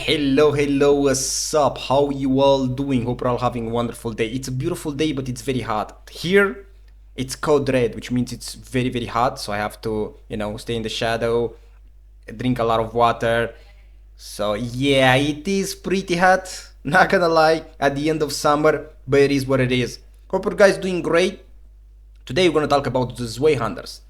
Hello, what's up? How you all doing? Hope you're all having a wonderful day. It's a beautiful day, but it's very hot. Here, it's code red, which means it's very hot, so I have to, stay in the shadow, drink a lot of water. So yeah, it is pretty hot, not gonna lie, at the end of summer, but it is what it is. Hope you guys doing great. Today we're gonna talk about the Zweihanders.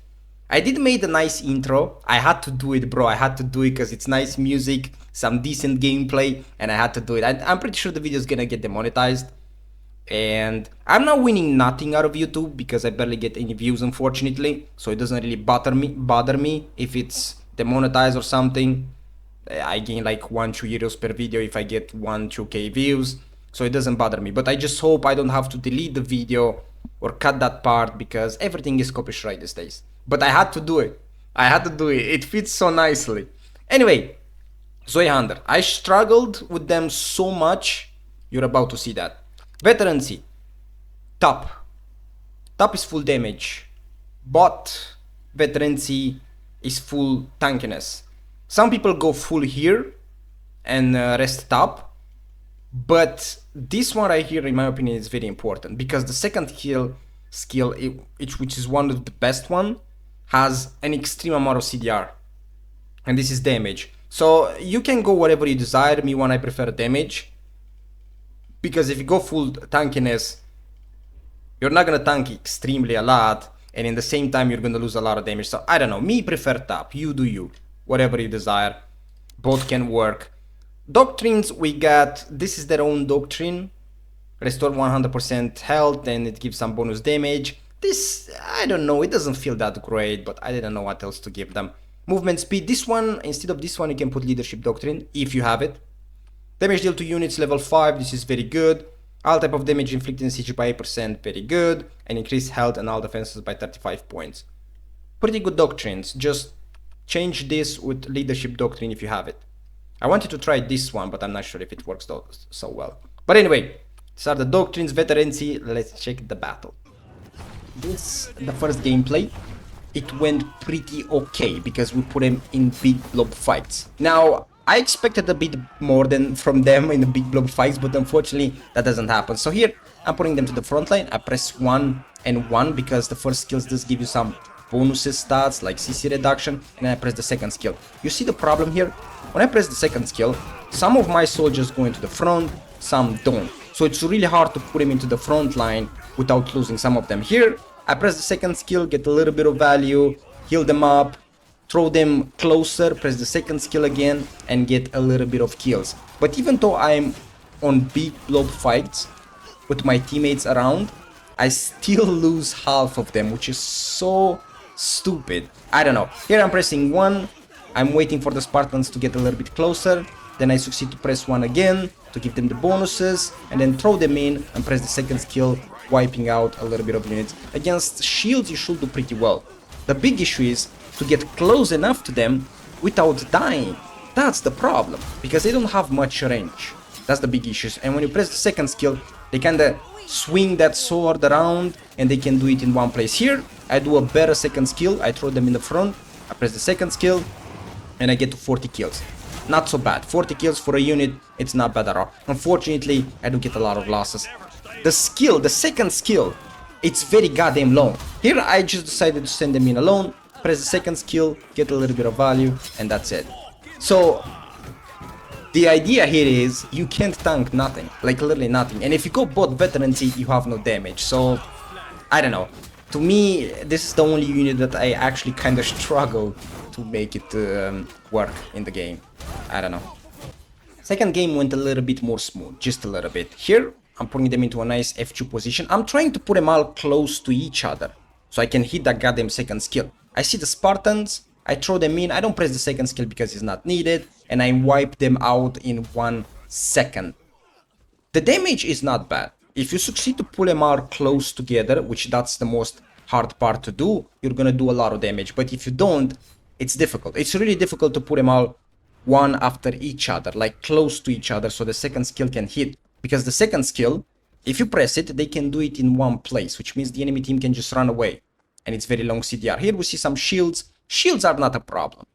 I did made a nice intro. I had to do it, bro. I had to do it because it's nice music, some decent gameplay, and I had to do it. I'm pretty sure the video is gonna get demonetized. And I'm not winning nothing out of YouTube because I barely get any views, unfortunately. So it doesn't really bother me if it's demonetized or something. I gain like 1-2 euros per video if I get 1-2k views. So it doesn't bother me. But I just hope I don't have to delete the video or cut that part because everything is copyright these days. But I had to do it. It fits so nicely. Anyway, Zweihander. I struggled with them so much. You're about to see that. Veterancy. Top. Top is full damage. Bot. Veterancy is full tankiness. Some people go full here and rest top. But this one right here, in my opinion, is very important because the second skill, which is one of the best one, has an extreme amount of CDR, and this is damage. So you can go whatever you desire. Me, one, I prefer damage because if you go full tankiness, you're not gonna tank extremely a lot, and in the same time you're gonna lose a lot of damage. So I don't know. Me prefer top. You do you. Whatever you desire. Both can work. Doctrines, we got, this is their own doctrine. Restore 100% health and it gives some bonus damage. This, I don't know, it doesn't feel that great, but I didn't know what else to give them. Movement speed, this one, instead of this one, you can put leadership doctrine, if you have it. Damage deal to units, level 5, this is very good. All type of damage inflicted in siege by 8%, very good. And increase health and all defenses by 35 points. Pretty good doctrines, just change this with leadership doctrine if you have it. I wanted to try this one, but I'm not sure if it works so well. But anyway, these are the doctrines, veterancy. Let's check the battle. The first gameplay, it went pretty okay because we put them in big blob fights. Now, I expected a bit more from them in the big blob fights, but unfortunately that doesn't happen. So here, I'm putting them to the front line. I press 1 and 1 because the first skills does give you some bonuses stats like CC reduction, and then I press the second skill. You see the problem here? When I press the second skill, some of my soldiers go into the front, some don't. So it's really hard to put them into the front line without losing some of them. Here, I press the second skill, get a little bit of value, heal them up, throw them closer, press the second skill again, and get a little bit of kills. But even though I'm on big blob fights with my teammates around, I still lose half of them, which is so stupid. I don't know. Here I'm pressing 1. I'm waiting for the Spartans to get a little bit closer. Then I succeed to press 1 again to give them the bonuses, and then throw them in and press the second skill, wiping out a little bit of units. Against shields you should do pretty well. The big issue is to get close enough to them without dying. That's the problem, because they don't have much range. That's the big issue. And when you press the second skill, they kinda swing that sword around and they can do it in one place. Here, I do a better second skill. I throw them in the front, I press the second skill, and I get to 40 kills. Not so bad. 40 kills for a unit, it's not bad at all. Unfortunately, I do get a lot of losses. The second skill, it's very goddamn long. Here, I just decided to send them in alone, press the second skill, get a little bit of value, and that's it. So, the idea here is you can't tank nothing, like literally nothing. And if you go bot veterancy, you have no damage. So, I don't know. To me, this is the only unit that I actually kind of struggle to make it work in the game. I don't know. Second game went a little bit more smooth, just a little bit. Here, I'm putting them into a nice F2 position. I'm trying to put them all close to each other so I can hit that goddamn second skill. I see the Spartans, I throw them in, I don't press the second skill because it's not needed, and I wipe them out in 1 second. The damage is not bad. If you succeed to pull them all close together, which that's the most hard part to do, you're gonna do a lot of damage. But if you don't, it's difficult. It's really difficult to put them all one after each other, like close to each other, so the second skill can hit. Because the second skill, if you press it, they can do it in one place, which means the enemy team can just run away. And it's very long CDR. Here we see some shields. Shields are not a problem.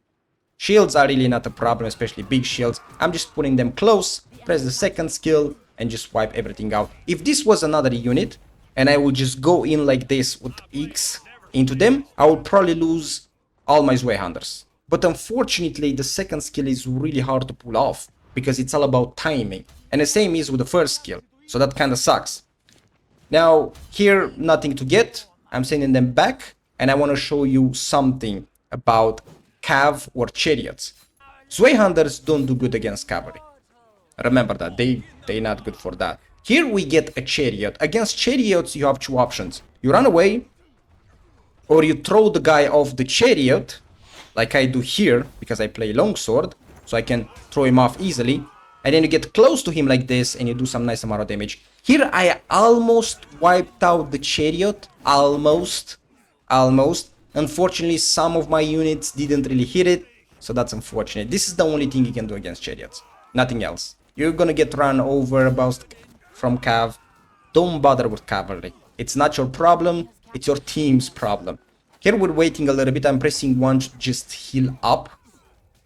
Shields are really not a problem, especially big shields. I'm just putting them close, press the second skill, and just wipe everything out. If this was another unit, and I would just go in like this with X into them, I would probably lose all my Zweihanders. But unfortunately, the second skill is really hard to pull off, because it's all about timing. And the same is with the first skill, so that kinda sucks. Now, here, nothing to get. I'm sending them back, and I want to show you something about cav or chariots. Zweihanders don't do good against cavalry. Remember that, they're not good for that. Here we get a chariot. Against chariots, you have two options. You run away, or you throw the guy off the chariot, like I do here, because I play longsword, so I can throw him off easily. And then you get close to him like this, and you do some nice amount of damage. Here I almost wiped out the chariot. Almost. Unfortunately, some of my units didn't really hit it, so that's unfortunate. This is the only thing you can do against chariots. Nothing else. You're gonna get run over from cav. Don't bother with cavalry. It's not your problem, it's your team's problem. Here we're waiting a little bit. I'm pressing 1 to just heal up,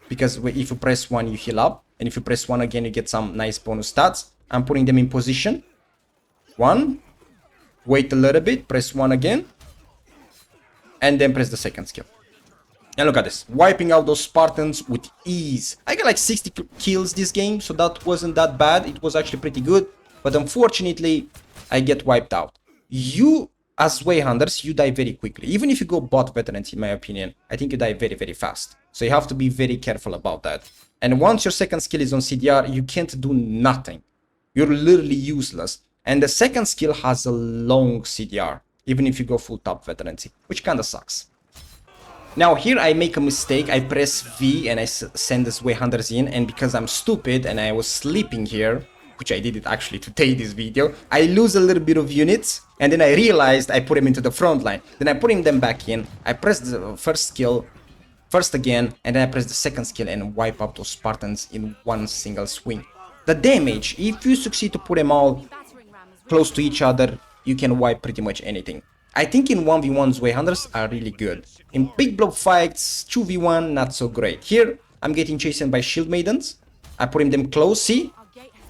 because if you press 1 you heal up, and if you press 1 again you get some nice bonus stats. I'm putting them in position. 1, wait a little bit, press 1 again, and then press the second skill. And look at this, wiping out those Spartans with ease. I got like 60 kills this game, so that wasn't that bad. It was actually pretty good, but unfortunately I get wiped out. You as Zweihanders, you die very quickly. Even if you go bot veterans, in my opinion, I think you die very, very fast. So you have to be very careful about that. And once your second skill is on CDR, you can't do nothing. You're literally useless. And the second skill has a long CDR, even if you go full top veterancy, which kinda sucks. Now here I make a mistake. I press V and I send the Zweihanders in, and because I'm stupid and I was sleeping here, which I did it actually today, this video, I lose a little bit of units, and then I realized I put them into the front line. Then I put them back in, I press the first skill first again, and then I press the second skill and wipe up those Spartans in one single swing. The damage, if you succeed to put them all close to each other, you can wipe pretty much anything. I think in 1v1 Zweihanders are really good. In big blob fights, 2v1 not so great. Here I'm getting chased by shield maidens. I put them close, see?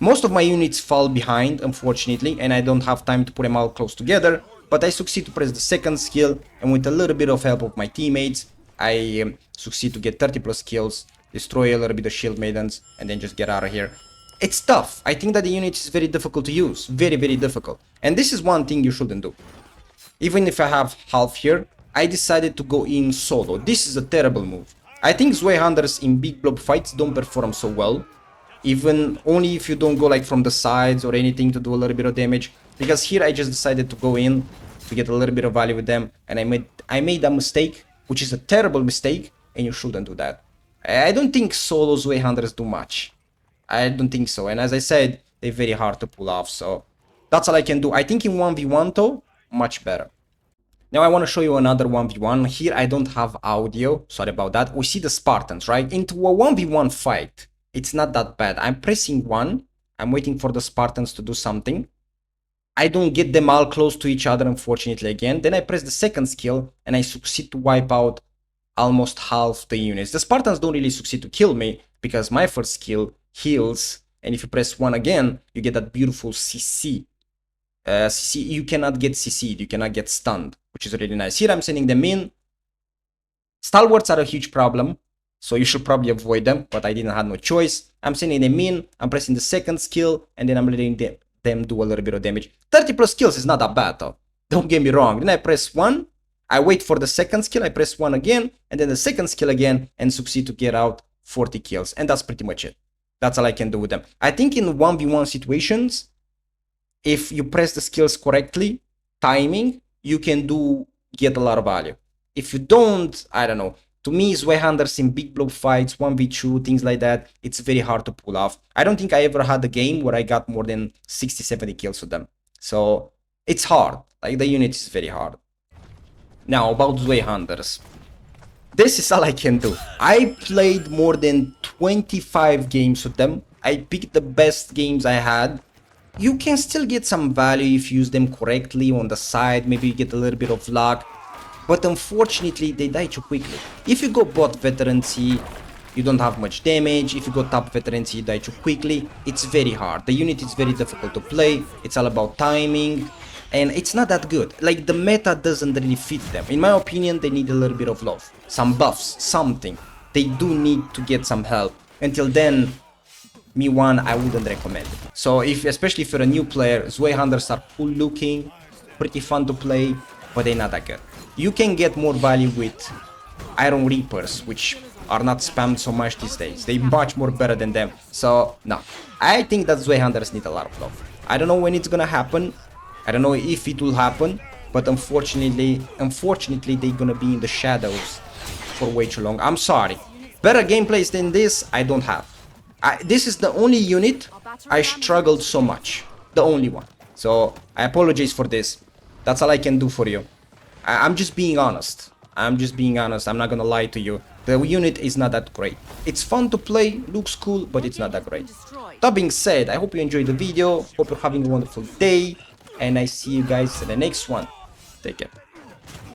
Most of my units fall behind, unfortunately, and I don't have time to put them all close together, but I succeed to press the second skill, and with a little bit of help of my teammates, I succeed to get 30 plus kills, destroy a little bit of shield maidens, and then just get out of here. It's tough. I think that the unit is very difficult to use, very, very difficult. And this is one thing you shouldn't do. Even if I have half here, I decided to go in solo. This is a terrible move. I think Zweihanders in big blob fights don't perform so well. Even only if you don't go like from the sides or anything to do a little bit of damage. Because here I just decided to go in to get a little bit of value with them. And I made a mistake, which is a terrible mistake, and you shouldn't do that. I don't think solo Zweihanders do much. I don't think so. And as I said, they're very hard to pull off. So that's all I can do. I think in 1v1 though, much better. Now I want to show you another 1v1. Here I don't have audio. Sorry about that. We see the Spartans, right? Into a 1v1 fight. It's not that bad. I'm pressing 1. I'm waiting for the Spartans to do something. I don't get them all close to each other, unfortunately, again. Then I press the second skill, and I succeed to wipe out almost half the units. The Spartans don't really succeed to kill me, because my first skill heals, and if you press 1 again, you get that beautiful CC. CC, you cannot get CC'd, you cannot get stunned, which is really nice. Here I'm sending them in. Stalwarts are a huge problem, so you should probably avoid them, but I didn't have no choice. I'm sending them in, I'm pressing the second skill, and then I'm letting them do a little bit of damage. 30 plus kills is not that bad though, don't get me wrong. Then I press 1, I wait for the second skill, I press 1 again, and then the second skill again, and succeed to get out 40 kills, and that's pretty much it. That's all I can do with them. I think in 1v1 situations, if you press the skills correctly, timing, you can get a lot of value. If you don't, I don't know. To me, Zweihanders in big blob fights, 1v2, things like that, it's very hard to pull off. I don't think I ever had a game where I got more than 60, 70 kills with them. So it's hard. Like, the unit is very hard. Now, about Zweihanders. This is all I can do. I played more than 25 games with them. I picked the best games I had. You can still get some value if you use them correctly on the side. Maybe you get a little bit of luck. But unfortunately, they die too quickly. If you go bot veterancy, You don't have much damage. If you go top veterans, you die too quickly. It's very hard. The unit is very difficult to play. It's all about timing. And it's not that good. Like, the meta doesn't really fit them. In my opinion, they need a little bit of love. Some buffs, something. They do need to get some help. Until then, me one, I wouldn't recommend it. So especially if you're a new player, Zweihanders are cool looking, pretty fun to play, but they're not that good. You can get more value with Iron Reapers, which are not spammed so much these days. They're much more better than them. So no, I think that Zweihanders need a lot of love. I don't know when it's gonna happen. I don't know if it will happen, but unfortunately they're gonna be in the shadows for way too long. I'm sorry. Better gameplays than this, I don't have. This is the only unit I struggled so much. The only one. So I apologize for this. That's all I can do for you. I'm just being honest. I'm not gonna lie to you. The unit is not that great. It's fun to play, looks cool, but it's not that great. That being said, I hope you enjoyed the video. Hope you're having a wonderful day. And I see you guys in the next one. Take care.